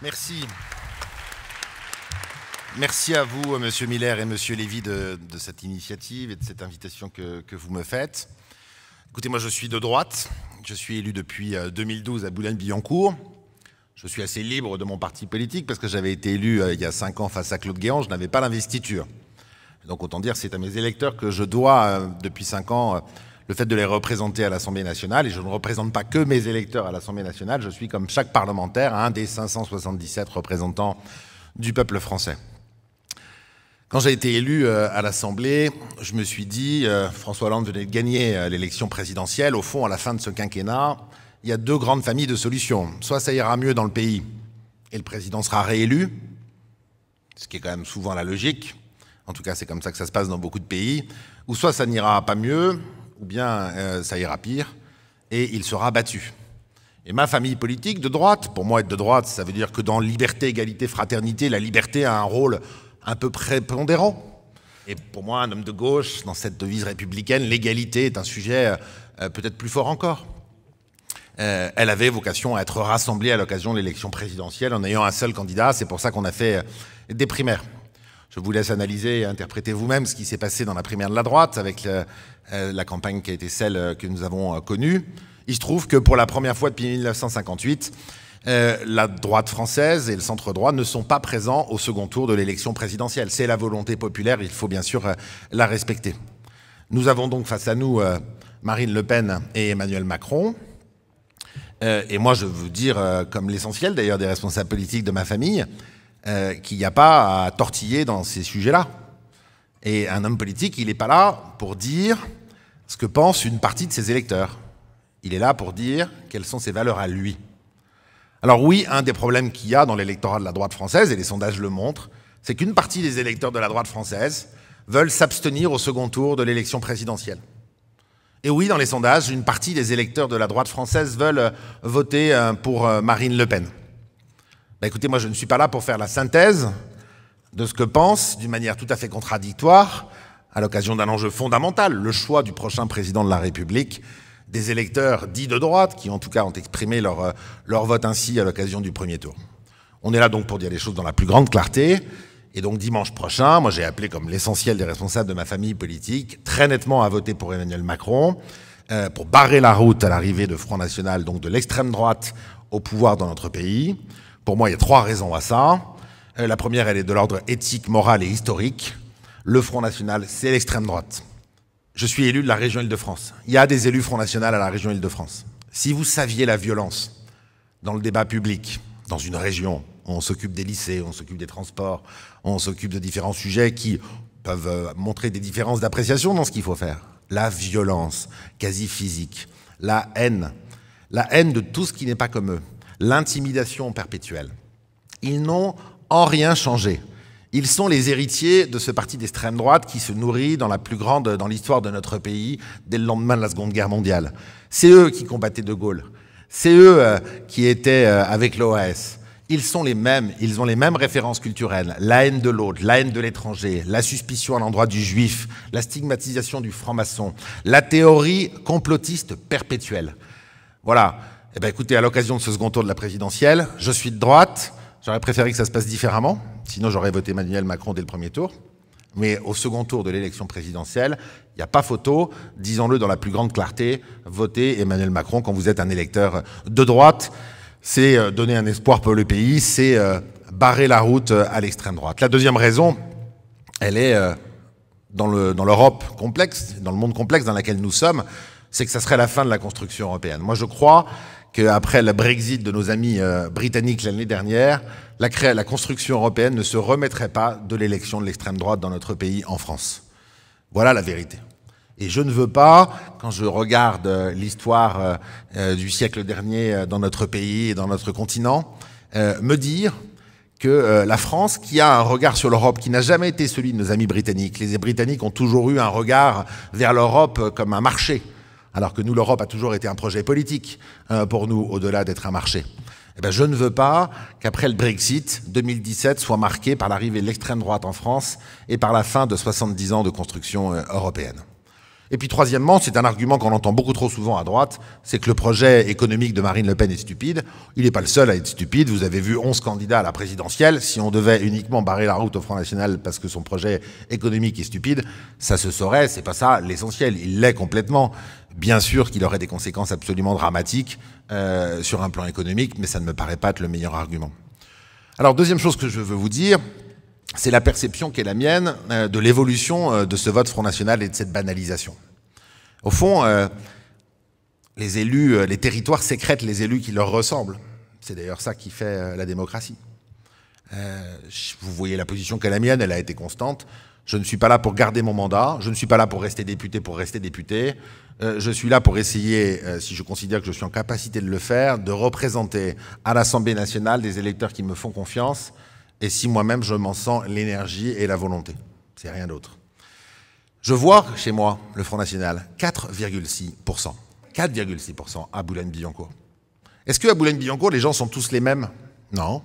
Merci. Merci à vous, Monsieur Miller et Monsieur Lévy, de cette initiative et de cette invitation que vous me faites. Écoutez, moi je suis de droite. Je suis élu depuis 2012 à Boulogne-Billancourt. Je suis assez libre de mon parti politique parce que j'avais été élu il y a 5 ans face à Claude Guéant. Je n'avais pas l'investiture. Donc autant dire que c'est à mes électeurs que je dois, depuis 5 ans, le fait de les représenter à l'Assemblée nationale. Et je ne représente pas que mes électeurs à l'Assemblée nationale. Je suis, comme chaque parlementaire, un des 577 représentants du peuple français. Quand j'ai été élu à l'Assemblée, je me suis dit, François Hollande venait de gagner l'élection présidentielle. Au fond, à la fin de ce quinquennat, il y a 2 grandes familles de solutions. Soit ça ira mieux dans le pays et le président sera réélu, ce qui est quand même souvent la logique. En tout cas, c'est comme ça que ça se passe dans beaucoup de pays. Ou soit ça n'ira pas mieux, ou bien ça ira pire, et il sera battu. Et ma famille politique de droite, pour moi être de droite, ça veut dire que dans liberté, égalité, fraternité, la liberté a un rôle un peu prépondérant. Et pour moi, un homme de gauche, dans cette devise républicaine, l'égalité est un sujet peut-être plus fort encore. Elle avait vocation à être rassemblée à l'occasion de l'élection présidentielle en ayant un seul candidat. C'est pour ça qu'on a fait des primaires. Je vous laisse analyser et interpréter vous-même ce qui s'est passé dans la primaire de la droite avec la campagne qui a été celle que nous avons connue. Il se trouve que pour la première fois depuis 1958, la droite française et le centre-droit ne sont pas présents au second tour de l'élection présidentielle. C'est la volonté populaire, il faut bien sûr la respecter. Nous avons donc face à nous Marine Le Pen et Emmanuel Macron. Et moi, je veux vous dire, comme l'essentiel d'ailleurs des responsables politiques de ma famille, qu'il n'y a pas à tortiller dans ces sujets-là. Et un homme politique, il n'est pas là pour dire ce que pense une partie de ses électeurs. Il est là pour dire quelles sont ses valeurs à lui. Alors oui, un des problèmes qu'il y a dans l'électorat de la droite française, et les sondages le montrent, c'est qu'une partie des électeurs de la droite française veulent s'abstenir au second tour de l'élection présidentielle. Et oui, dans les sondages, une partie des électeurs de la droite française veulent voter pour Marine Le Pen. Ben écoutez, moi je ne suis pas là pour faire la synthèse de ce que pensent, d'une manière tout à fait contradictoire, à l'occasion d'un enjeu fondamental, le choix du prochain président de la République, des électeurs dits de droite, qui en tout cas ont exprimé leur vote ainsi à l'occasion du premier tour. On est là donc pour dire les choses dans la plus grande clarté, et donc dimanche prochain, moi j'ai appelé comme l'essentiel des responsables de ma famille politique, très nettement à voter pour Emmanuel Macron, pour barrer la route à l'arrivée de Front National, donc de l'extrême droite au pouvoir dans notre pays. Pour moi, il y a 3 raisons à ça. La première, elle est de l'ordre éthique, moral et historique. Le Front National, c'est l'extrême droite. Je suis élu de la région Île-de-France. Il y a des élus Front National à la région Île-de-France. Si vous saviez la violence dans le débat public, dans une région où on s'occupe des lycées, on s'occupe des transports, on s'occupe de différents sujets qui peuvent montrer des différences d'appréciation dans ce qu'il faut faire. La violence quasi physique, la haine de tout ce qui n'est pas comme eux, l'intimidation perpétuelle. Ils n'ont en rien changé. Ils sont les héritiers de ce parti d'extrême droite qui se nourrit dans l'histoire de notre pays dès le lendemain de la Seconde Guerre mondiale. C'est eux qui combattaient De Gaulle. C'est eux qui étaient avec l'OAS. Ils sont les mêmes, ils ont les mêmes références culturelles. La haine de l'autre, la haine de l'étranger, la suspicion à l'endroit du juif, la stigmatisation du franc-maçon, la théorie complotiste perpétuelle. Voilà. Eh bien, écoutez, à l'occasion de ce second tour de la présidentielle, je suis de droite. J'aurais préféré que ça se passe différemment. Sinon, j'aurais voté Emmanuel Macron dès le premier tour. Mais au second tour de l'élection présidentielle, il n'y a pas photo. Disons-le dans la plus grande clarté, votez Emmanuel Macron quand vous êtes un électeur de droite. C'est donner un espoir pour le pays, c'est barrer la route à l'extrême droite. La deuxième raison, elle est dans l'Europe complexe, dans le monde complexe dans lequel nous sommes, c'est que ça serait la fin de la construction européenne. Moi, je crois qu'après le Brexit de nos amis britanniques l'année dernière, la construction européenne ne se remettrait pas de l'élection de l'extrême droite dans notre pays, en France. Voilà la vérité. Et je ne veux pas, quand je regarde l'histoire du siècle dernier dans notre pays et dans notre continent, me dire que la France, qui a un regard sur l'Europe qui n'a jamais été celui de nos amis britanniques, les Britanniques ont toujours eu un regard vers l'Europe comme un marché, alors que nous, l'Europe a toujours été un projet politique pour nous, au-delà d'être un marché. Eh bien, je ne veux pas qu'après le Brexit, 2017 soit marqué par l'arrivée de l'extrême droite en France et par la fin de 70 ans de construction européenne. Et puis troisièmement, c'est un argument qu'on entend beaucoup trop souvent à droite, c'est que le projet économique de Marine Le Pen est stupide. Il n'est pas le seul à être stupide. Vous avez vu 11 candidats à la présidentielle. Si on devait uniquement barrer la route au Front National parce que son projet économique est stupide, ça se saurait, c'est pas ça l'essentiel. Il l'est complètement. Bien sûr qu'il aurait des conséquences absolument dramatiques sur un plan économique, mais ça ne me paraît pas être le meilleur argument. Alors, deuxième chose que je veux vous dire, c'est la perception qui est la mienne de l'évolution de ce vote Front National et de cette banalisation. Au fond, les élus, les territoires sécrètent les élus qui leur ressemblent. C'est d'ailleurs ça qui fait la démocratie. Vous voyez la position qu'est la mienne, elle a été constante. Je ne suis pas là pour garder mon mandat, je ne suis pas là pour rester député. Je suis là pour essayer, si je considère que je suis en capacité de le faire, de représenter à l'Assemblée nationale des électeurs qui me font confiance, et si moi-même je m'en sens l'énergie et la volonté. C'est rien d'autre. Je vois chez moi le Front National, 4,6%. 4,6% à Boulogne-Billancourt. Est-ce qu'à Boulogne-Billancourt, les gens sont tous les mêmes? Non.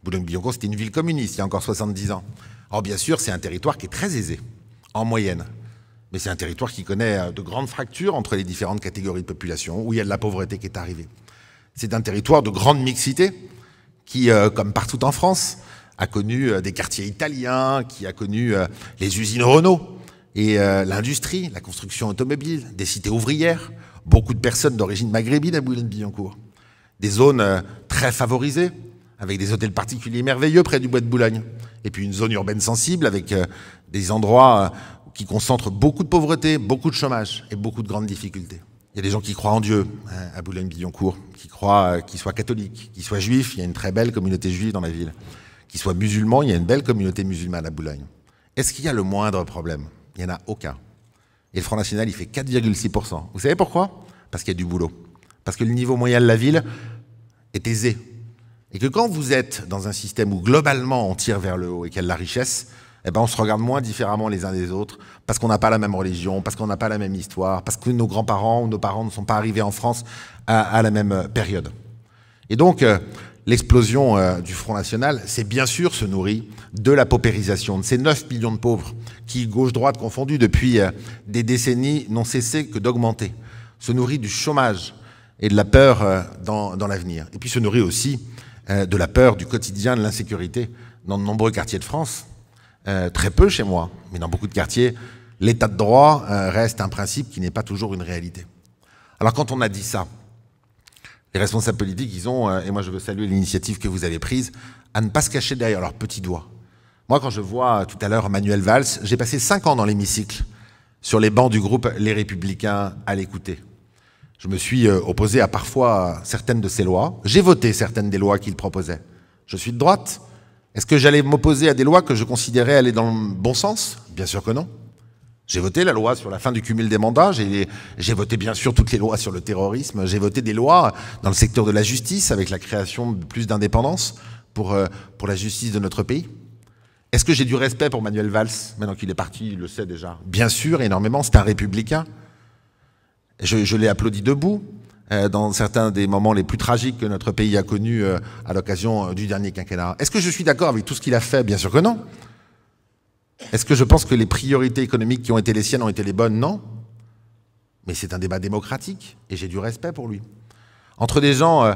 Boulogne-Billancourt, c'était une ville communiste il y a encore 70 ans. Alors bien sûr, c'est un territoire qui est très aisé, en moyenne. Mais c'est un territoire qui connaît de grandes fractures entre les différentes catégories de population, où il y a de la pauvreté qui est arrivée. C'est un territoire de grande mixité, qui, comme partout en France, a connu des quartiers italiens, qui a connu les usines Renault, et l'industrie, la construction automobile, des cités ouvrières, beaucoup de personnes d'origine maghrébine à Boulogne-Billancourt. Des zones très favorisées, avec des hôtels particuliers merveilleux près du bois de Boulogne. Et puis une zone urbaine sensible avec des endroits qui concentrent beaucoup de pauvreté, beaucoup de chômage et beaucoup de grandes difficultés. Il y a des gens qui croient en Dieu à Boulogne-Billancourt, qui croient qu'ils soient catholiques, qu'ils soient juifs, il y a une très belle communauté juive dans la ville. Qu'ils soient musulmans, il y a une belle communauté musulmane à Boulogne. Est-ce qu'il y a le moindre problème? Il n'y en a aucun. Et le Front National, il fait 4,6%. Vous savez pourquoi? Parce qu'il y a du boulot. Parce que le niveau moyen de la ville est aisé. Et que quand vous êtes dans un système où globalement on tire vers le haut et qu'il y a de la richesse, eh ben on se regarde moins différemment les uns des autres, parce qu'on n'a pas la même religion, parce qu'on n'a pas la même histoire, parce que nos grands-parents ou nos parents ne sont pas arrivés en France à la même période. Et donc, l'explosion du Front National, c'est bien sûr se nourrit de la paupérisation, de ces 9 millions de pauvres qui, gauche-droite confondus, depuis des décennies, n'ont cessé que d'augmenter. Se nourrit du chômage et de la peur dans l'avenir. Et puis se nourrit aussi de la peur du quotidien, de l'insécurité dans de nombreux quartiers de France. Très peu chez moi, mais dans beaucoup de quartiers, l'état de droit reste un principe qui n'est pas toujours une réalité. Alors quand on a dit ça, les responsables politiques, ils ont, et moi je veux saluer l'initiative que vous avez prise, à ne pas se cacher derrière leurs petits doigts. Moi quand je vois tout à l'heure Manuel Valls, j'ai passé 5 ans dans l'hémicycle, sur les bancs du groupe Les Républicains, à l'écouter. Je me suis opposé à parfois certaines de ces lois. J'ai voté certaines des lois qu'il proposait. Je suis de droite. Est-ce que j'allais m'opposer à des lois que je considérais aller dans le bon sens? Bien sûr que non. J'ai voté la loi sur la fin du cumul des mandats, j'ai voté bien sûr toutes les lois sur le terrorisme, j'ai voté des lois dans le secteur de la justice avec la création de plus d'indépendance pour la justice de notre pays. Est-ce que j'ai du respect pour Manuel Valls? Maintenant qu'il est parti, il le sait déjà. Bien sûr, énormément, c'est un républicain. Je l'ai applaudi debout dans certains des moments les plus tragiques que notre pays a connus à l'occasion du dernier quinquennat. Est-ce que je suis d'accord avec tout ce qu'il a fait? Bien sûr que non. Est-ce que je pense que les priorités économiques qui ont été les siennes ont été les bonnes? Non. Mais c'est un débat démocratique et j'ai du respect pour lui. Entre des gens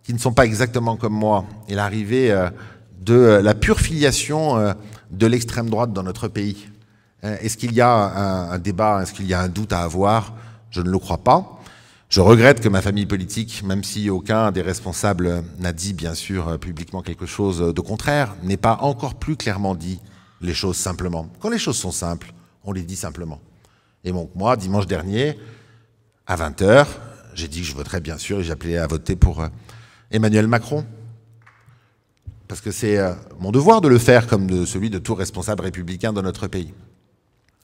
qui ne sont pas exactement comme moi et l'arrivée de la pure filiation de l'extrême droite dans notre pays, est-ce qu'il y a un débat, est-ce qu'il y a un doute à avoir? Je ne le crois pas. Je regrette que ma famille politique, même si aucun des responsables n'a dit bien sûr publiquement quelque chose de contraire, n'ait pas encore plus clairement dit les choses simplement. Quand les choses sont simples, on les dit simplement. Et donc moi, dimanche dernier, à 20h, j'ai dit que je voterais bien sûr et j'appelais à voter pour Emmanuel Macron. Parce que c'est mon devoir de le faire comme celui de tout responsable républicain dans notre pays.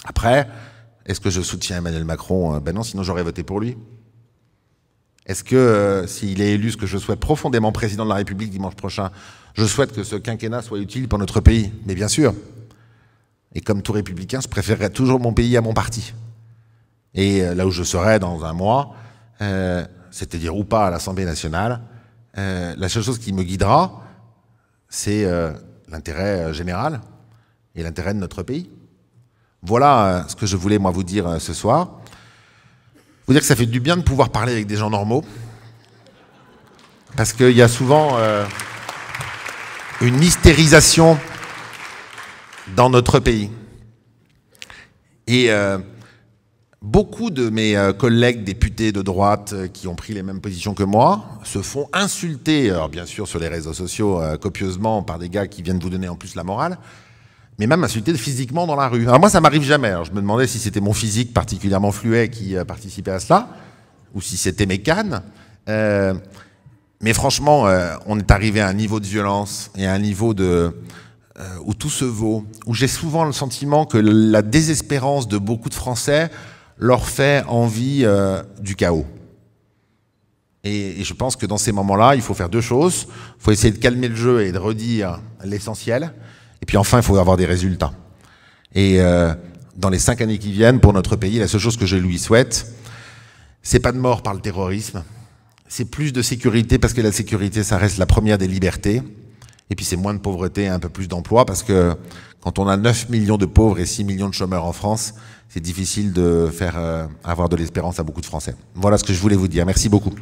Après, est-ce que je soutiens Emmanuel Macron? Ben non, sinon j'aurais voté pour lui. Est-ce que s'il est élu, ce que je souhaite profondément président de la République dimanche prochain, je souhaite que ce quinquennat soit utile pour notre pays? Mais bien sûr. Et comme tout républicain, je préférerais toujours mon pays à mon parti. Et là où je serai dans un mois, c'est-à-dire ou pas à l'Assemblée nationale, la seule chose qui me guidera, c'est l'intérêt général et l'intérêt de notre pays. Voilà ce que je voulais, moi, vous dire ce soir. Vous dire que ça fait du bien de pouvoir parler avec des gens normaux. Parce qu'il y a souvent une hystérisation dans notre pays. Et beaucoup de mes collègues députés de droite qui ont pris les mêmes positions que moi se font insulter, alors bien sûr sur les réseaux sociaux copieusement par des gars qui viennent vous donner en plus la morale, mais même insulter physiquement dans la rue. Alors moi ça m'arrive jamais, alors je me demandais si c'était mon physique particulièrement fluet qui participait à cela, ou si c'était mes cannes. Mais franchement, on est arrivé à un niveau de violence et à un niveau où tout se vaut, où j'ai souvent le sentiment que la désespérance de beaucoup de Français leur fait envie du chaos. Et je pense que dans ces moments-là, il faut faire deux choses. Il faut essayer de calmer le jeu et de redire l'essentiel. Et puis enfin, il faut avoir des résultats. Et dans les 5 années qui viennent, pour notre pays, la seule chose que je lui souhaite, c'est pas de mort par le terrorisme, c'est plus de sécurité, parce que la sécurité, ça reste la première des libertés. Et puis c'est moins de pauvreté et un peu plus d'emploi, parce que quand on a 9 millions de pauvres et 6 millions de chômeurs en France, c'est difficile de faire avoir de l'espérance à beaucoup de Français. Voilà ce que je voulais vous dire. Merci beaucoup.